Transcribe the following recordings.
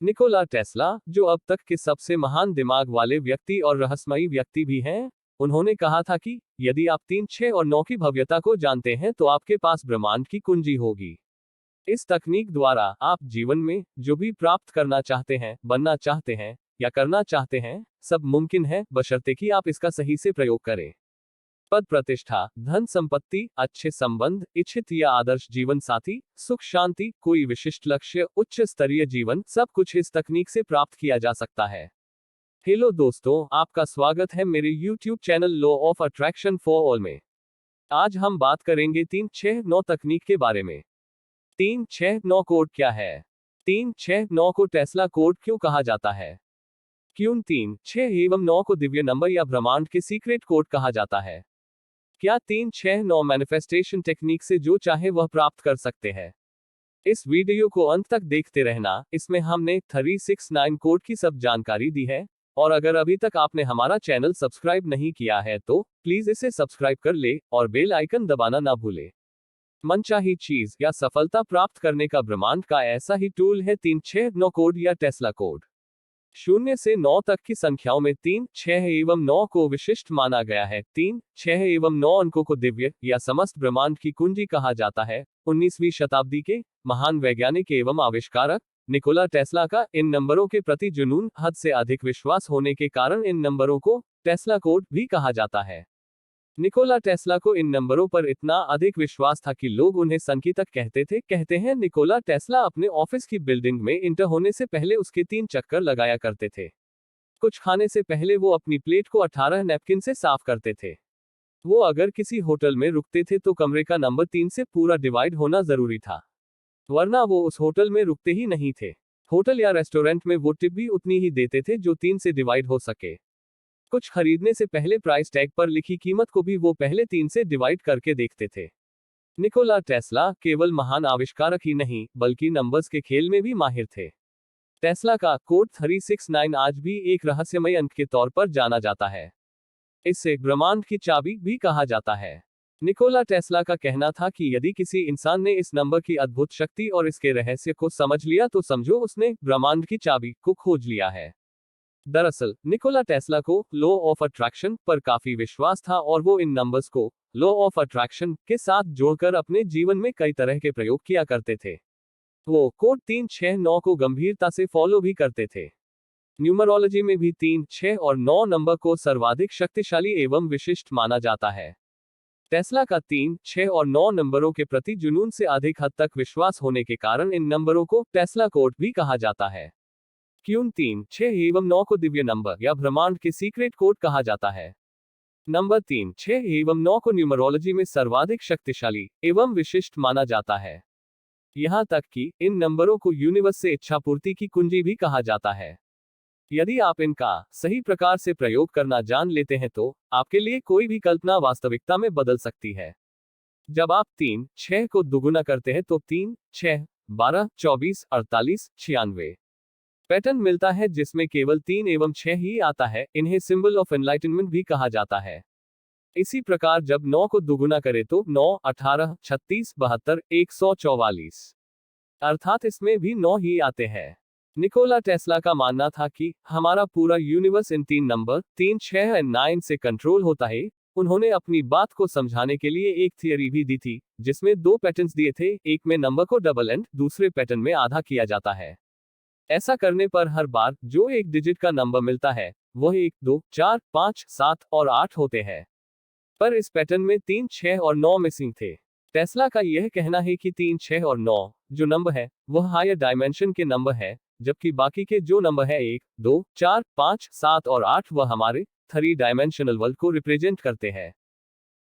Nikola Tesla, जो अब तक के सबसे महान दिमाग वाले व्यक्ति और रहस्यमयी व्यक्ति भी हैं, उन्होंने कहा था कि यदि आप 3, 6 और 9 की भव्यता को जानते हैं तो आपके पास ब्रह्मांड की कुंजी होगी। इस तकनीक द्वारा आप जीवन में जो भी प्राप्त करना चाहते हैं, बनना चाहते हैं या करना चाहते हैं, सब मुमकिन है, बशर्ते कि आप इसका सही से प्रयोग करें। पद प्रतिष्ठा, धन संपत्ति, अच्छे संबंध, इच्छित या आदर्श जीवन साथी, सुख शांति, कोई विशिष्ट लक्ष्य, उच्च स्तरीय जीवन, सब कुछ इस तकनीक से प्राप्त किया जा सकता है। हेलो दोस्तों, आपका स्वागत है मेरे YouTube channel law of attraction for all में। आज हम बात करेंगे 369 तकनीक के बारे में। 369 कोड क्या है? 369 को टेस्ला कोड क्यों कहा जाता है? क्यों 3, 6 एवं 9 को दिव्य नंबर या ब्रह्मांड के सीक्रेट कोड कहा जाता है? क्या 369 मैनिफेस्टेशन टेक्निक से जो चाहे वह प्राप्त कर सकते हैं? इस वीडियो को अंत तक देखते रहना, इसमें हमने 369 कोड की सब जानकारी दी है। और अगर अभी तक आपने हमारा चैनल सब्सक्राइब नहीं किया है तो प्लीज इसे सब्सक्राइब कर ले और बेल आइकन दबाना ना भूले। मनचाही चीज या सफलता प्राप्त करने का ब्रह्मांड का ऐसा ही टूल है 369 कोड या टेस्ला कोड। 0 से 9 तक की संख्याओं में 3, 6 एवं 9 को विशिष्ट माना गया है। 3, 6 एवं 9 अंकों को दिव्य या समस्त ब्रह्मांड की कुंजी कहा जाता है। 19वीं शताब्दी के महान वैज्ञानिक एवं आविष्कारक निकोला टेस्ला का इन नंबरों के प्रति जुनून, हद से अधिक विश्वास होने के कारण इन नंबरों को टेस्ला कोड भी कहा जाता है। निकोला टेस्ला को इन नंबरों पर इतना अधिक विश्वास था कि लोग उन्हें संकेतक कहते हैं। निकोला टेस्ला अपने ऑफिस की बिल्डिंग में इंटर होने से पहले उसके 3 चक्कर लगाया करते थे। कुछ खाने से पहले वो अपनी प्लेट को 18 नैपकिन से साफ करते थे। वो अगर किसी होटल में रुकते थे तो कमरे का नंबर 3 से पूरा डिवाइड होना जरूरी था, वरना वो उस होटल में रुकते ही नहीं थे। होटल या रेस्टोरेंट में वो टिप भी उतनी ही देते थे जो 3 से डिवाइड हो सके। कुछ खरीदने से पहले प्राइस टैग पर लिखी कीमत को भी वो पहले 3 से डिवाइड करके देखते थे। निकोला टेस्ला केवल महान आविष्कारक ही नहीं, बल्कि नंबर्स के खेल में भी माहिर थे। टेस्ला का कोड 369 आज भी एक रहस्यमय अंक के तौर पर जाना जाता है। इसे ब्रह्मांड की चाबी भी कहा जाता है। निकोला टेस्ला का कहना था कि यदि किसी इंसान ने इस नंबर की अद्भुत शक्ति और इसके रहस्य को समझ लिया तो समझो उसने ब्रह्मांड की चाबी को खोज लिया है। दरअसल निकोला टेस्ला को लॉ ऑफ अट्रैक्शन पर काफी विश्वास था और वो इन नंबर्स को लॉ ऑफ अट्रैक्शन के साथ जोड़कर अपने जीवन में कई तरह के प्रयोग किया करते थे। वो कोड 369 को गंभीरता से फॉलो भी करते थे। न्यूमरोलॉजी में भी 3, 6 और 9 नंबर को सर्वाधिक शक्तिशाली एवं विशिष्ट माना जाता है। टेस्ला का 3, 6 और 9 नंबरों के प्रति जुनून से अधिक हद तक विश्वास होने के कारण इन नंबरों को टेस्ला कोड भी कहा जाता है। क्यों 3, 6 एवं 9 को दिव्य नंबर या ब्रह्मांड के सीक्रेट कोड कहा जाता है? नंबर 3, 6 एवं 9 को न्यूमरोलॉजी में सर्वाधिक शक्तिशाली एवं विशिष्ट माना जाता है। यहां तक कि इन नंबरों को यूनिवर्स से इच्छा पूर्ति की कुंजी भी कहा जाता है। यदि आप इनका सही प्रकार से प्रयोग करना जान लेते हैं तो आपके लिए कोई भी कल्पना वास्तविकता में बदल सकती है। जब आप 3, 6 को दुगुना करते हैं तो 3, 6, 12, 24, 48, 96 पैटर्न मिलता है जिसमें केवल 3 एवं 6 ही आता है। इन्हें सिंबल ऑफ एनलाइटनमेंट भी कहा जाता है। इसी प्रकार जब 9 को दुगुना करें तो 9, 18, 36, 72, 144 अर्थात इसमें भी 9 ही आते हैं। निकोला टेस्ला का मानना था कि हमारा पूरा यूनिवर्स इन 3 नंबर 3, 6 और 9 से कंट्रोल होता है। उन्होंने अपनी बात को समझाने के लिए एक थियरी भी दी थी जिसमें 2 पैटर्न्स दिए थे। एक में नंबर को डबल एंड दूसरे पैटर्न में आधा किया जाता है। ऐसा करने पर हर बार जो एक डिजिट का नंबर मिलता है वह 1, 2, 4, 5, 7 और 8 होते हैं। पर इस पैटर्न में 3, 6 और 9 मिसिंग थे। टेस्ला का यह कहना है कि 3, 6 और 9 जो नंबर है वह हायर डायमेंशन के नंबर है, जबकि बाकी के जो नंबर है 1, 2, 4, 5, 7 और 8 वह हमारे 3 डायमेंशनल वर्ल्ड को रिप्रेजेंट करते हैं।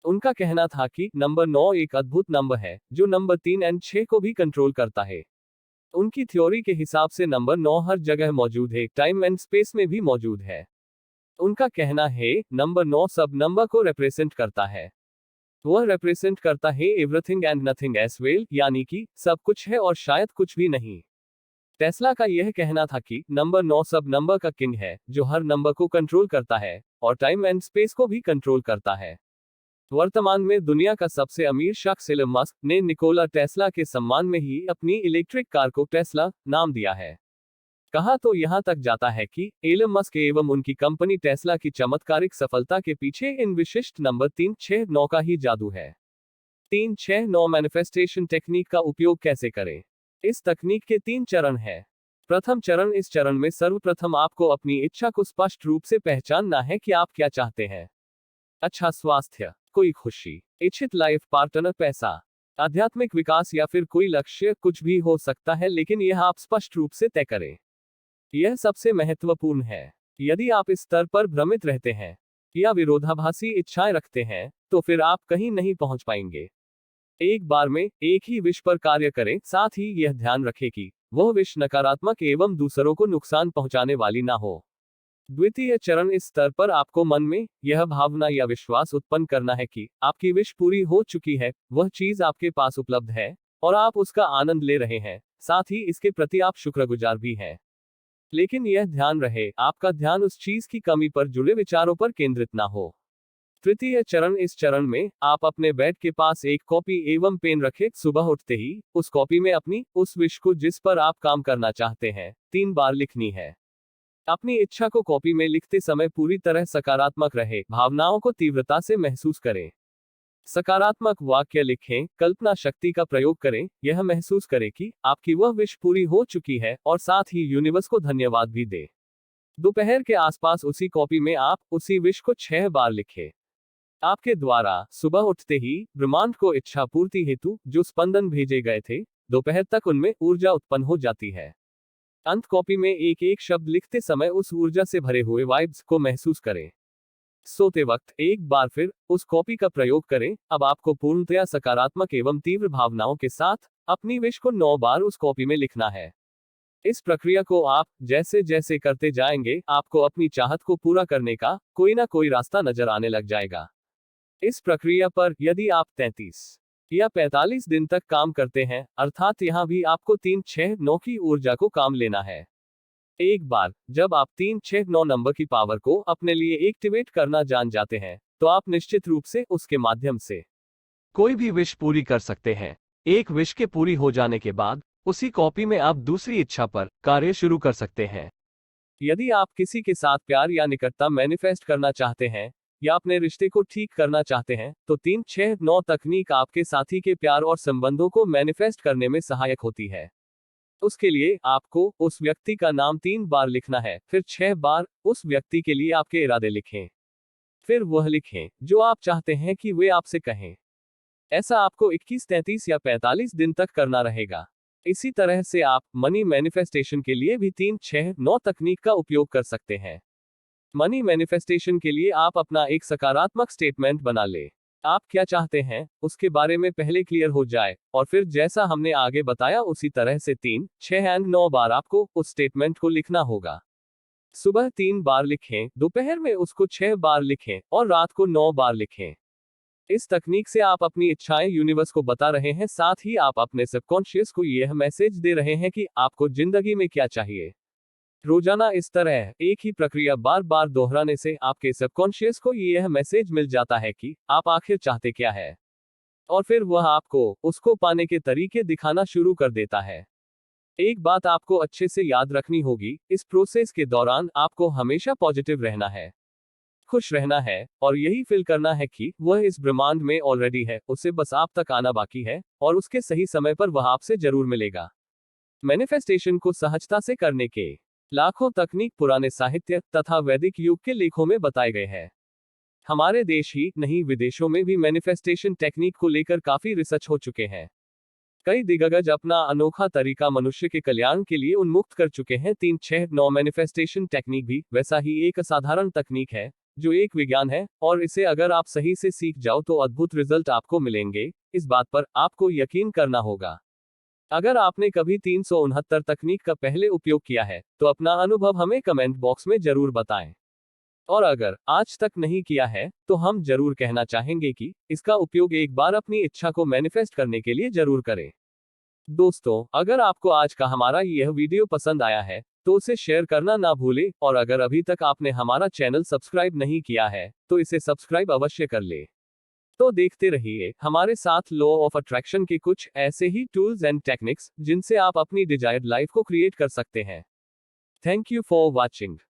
उनका कहना था कि नंबर 9 एक अद्भुत नंबर है जो नंबर 3 और 6 को भी कंट्रोल करता है। उनकी थ्योरी के हिसाब से नंबर 9 हर जगह मौजूद है, टाइम एंड स्पेस में भी मौजूद है। उनका कहना है नंबर 9 सब नंबर को रिप्रेजेंट करता है। वह रिप्रेजेंट करता है everything and nothing as well, यानी कि सब कुछ है और शायद कुछ भी नहीं। टेस्ला का यह कहना था कि नंबर 9 सब नंबर का किंग है जो हर नंबर को कंट्रोल करता है और टाइम एंड स्पेस को भी कंट्रोल करता है। वर्तमान में दुनिया का सबसे अमीर शख्स एलन मस्क ने निकोला टेस्ला के सम्मान में ही अपनी इलेक्ट्रिक कार को टेस्ला नाम दिया है। कहा तो यहां तक जाता है कि एलन मस्क एवं उनकी कंपनी टेस्ला की चमत्कारिक सफलता के पीछे इन विशिष्ट नंबर 369 का ही जादू है। 369 मैनिफेस्टेशन टेक्निक का उपयोग कैसे करें? इस तकनीक के 3 चरण हैं। प्रथम चरण, इस चरण में सर्वप्रथम आपको अपनी इच्छा को स्पष्ट रूप से पहचानना है कि आप क्या चाहते हैं। अच्छा स्वास्थ्य, कोई खुशी, इच्छित लाइफ पार्टनर, पैसा, आध्यात्मिक विकास या फिर कोई लक्ष्य, कुछ भी हो सकता है, लेकिन यह आप स्पष्ट रूप से तय करें। यह सबसे महत्वपूर्ण है। यदि आप इस स्तर पर भ्रमित रहते हैं या विरोधाभासी इच्छाएं रखते हैं, तो फिर आप कहीं नहीं पहुंच पाएंगे। एक बार में एक ही विष पर कार्य करें, साथ ही यह ध्यान रखें कि वह विष नकारात्मक एवं दूसरों को नुकसान पहुंचाने वाली ना हो। द्वितीय चरण, इस स्तर पर आपको मन में यह भावना या विश्वास उत्पन्न करना है कि आपकी विश पूरी हो चुकी है, वह चीज आपके पास उपलब्ध है और आप उसका आनंद ले रहे हैं, साथ ही इसके प्रति आप शुक्रगुजार भी हैं। लेकिन यह ध्यान रहे, आपका ध्यान उस चीज की कमी पर जुड़े विचारों पर केंद्रित ना हो। तृतीय चरण, इस चरण में आप अपने बेड के पास एक कॉपी एवं पेन रखें। सुबह उठते ही उस कॉपी में अपनी उस विश को जिस पर आप काम करना चाहते हैं 3 बार लिखनी है। अपनी इच्छा को कॉपी में लिखते समय पूरी तरह सकारात्मक रहे, भावनाओं को तीव्रता से महसूस करें। सकारात्मक वाक्य लिखें, कल्पना शक्ति का प्रयोग करें, यह महसूस करें कि आपकी वह विश पूरी हो चुकी है और साथ ही यूनिवर्स को धन्यवाद भी दें। दोपहर के आसपास उसी कॉपी में आप उसी विश को 6 बार लिखें। आपके द्वारा सुबह उठते ही ब्रह्मांड को इच्छा पूर्ति हेतु जो स्पंदन भेजे गए थे, दोपहर तक उनमें ऊर्जा उत्पन्न हो जाती है। अंत कॉपी में एक एक शब्द लिखते समय उस ऊर्जा से भरे हुए वाइब्स को महसूस करें। सोते वक्त एक बार फिर उस कॉपी का प्रयोग करें। अब आपको पूर्णतया सकारात्मक एवं तीव्र भावनाओं के साथ अपनी विश को 9 बार उस कॉपी में लिखना है। इस प्रक्रिया को आप जैसे जैसे करते जाएंगे, आपको अपनी चाहत को पूरा करने का कोई ना कोई रास्ता नजर आने लग जाएगा। इस प्रक्रिया पर यदि आप 33 या 45 दिन तक काम करते हैं, अर्थात यहां भी आपको 369 की ऊर्जा को काम लेना है। एक बार जब आप 369 नंबर की पावर को अपने लिए एक्टिवेट करना जान जाते हैं, तो आप निश्चित रूप से उसके माध्यम से कोई भी विश पूरी कर सकते हैं। एक विश के पूरी हो जाने के बाद उसी कॉपी में आप दूसरी इच्छा पर कार्य शुरू कर सकते हैं। यदि आप किसी के साथ प्यार या निकटता मैनिफेस्ट करना चाहते हैं या अपने रिश्ते को ठीक करना चाहते हैं, तो 369 तकनीक आपके साथी के प्यार और संबंधों को मैनिफेस्ट करने में सहायक होती है। उसके लिए आपको उस व्यक्ति का नाम 3 बार लिखना है, फिर 6 बार उस व्यक्ति के लिए आपके इरादे लिखें। फिर वह लिखें जो आप चाहते हैं कि वे आपसे कहें। ऐसा आपको 21, 33 या 45 दिन तक करना रहेगा। इसी तरह से आप मनी मैनिफेस्टेशन के लिए भी 369 तकनीक का उपयोग कर सकते हैं। मनी मैनिफेस्टेशन के लिए आप अपना एक सकारात्मक स्टेटमेंट बना ले। आप क्या चाहते हैं उसके बारे में पहले क्लियर हो जाए, और फिर जैसा हमने आगे बताया उसी तरह से 3, 6 एंड 9 बार आपको उस स्टेटमेंट को लिखना होगा। सुबह 3 बार लिखें, दोपहर में उसको 6 बार लिखें और रात को 9 बार लिखें। इस तकनीक से आप अपनी इच्छाएं यूनिवर्स को बता रहे हैं, साथ ही आप अपने सबकॉन्शियस को यह मैसेज दे रहे हैं कि आपको जिंदगी में क्या चाहिए। रोजाना इस तरह एक ही प्रक्रिया बार बार दोहराने से आपके सबकॉन्शियस को यह मैसेज मिल जाता है कि आप आखिर चाहते क्या है, और फिर वह आपको उसको पाने के तरीके दिखाना शुरू कर देता है। एक बात आपको अच्छे से याद रखनी होगी, इस प्रोसेस के दौरान आपको हमेशा पॉजिटिव रहना है, खुश रहना है, और यही फील करना है कि वह इस ब्रह्मांड में ऑलरेडी है, उसे बस आप तक आना बाकी है और उसके सही समय पर वह आपसे जरूर मिलेगा। मैनिफेस्टेशन को सहजता से करने के लाखों तकनीक पुराने साहित्य तथा वैदिक युग के लेखों में बताए गए हैं। हमारे देश ही नहीं, विदेशों में भी मैनिफेस्टेशन टेक्निक को लेकर काफी रिसर्च हो चुके हैं। कई दिग्गज अपना अनोखा तरीका मनुष्य के कल्याण के लिए उन्मुक्त कर चुके हैं। 369 मैनिफेस्टेशन टेक्निक भी वैसा ही एक असाधारण तकनीक है, जो एक विज्ञान है, और इसे अगर आप सही से सीख जाओ तो अद्भुत रिजल्ट आपको मिलेंगे। इस बात पर आपको यकीन करना होगा। अगर आपने कभी 369 तकनीक का पहले उपयोग किया है, तो अपना अनुभव हमें कमेंट बॉक्स में जरूर बताएं। और अगर आज तक नहीं किया है, तो हम जरूर कहना चाहेंगे कि इसका उपयोग एक बार अपनी इच्छा को मैनिफेस्ट करने के लिए जरूर करें। दोस्तों, अगर आपको आज का हमारा यह वीडियो पसंद आया है, तो उसे शेयर करना ना भूलें, और अगर अभी तक आपने हमारा चैनल सब्सक्राइब नहीं किया है, तो इसे सब्सक्राइब अवश्य कर ले। तो देखते रहिए हमारे साथ लॉ ऑफ अट्रैक्शन के कुछ ऐसे ही टूल्स एंड टेक्निक्स, जिनसे आप अपनी डिजायर्ड लाइफ को क्रिएट कर सकते हैं। Thank you for watching.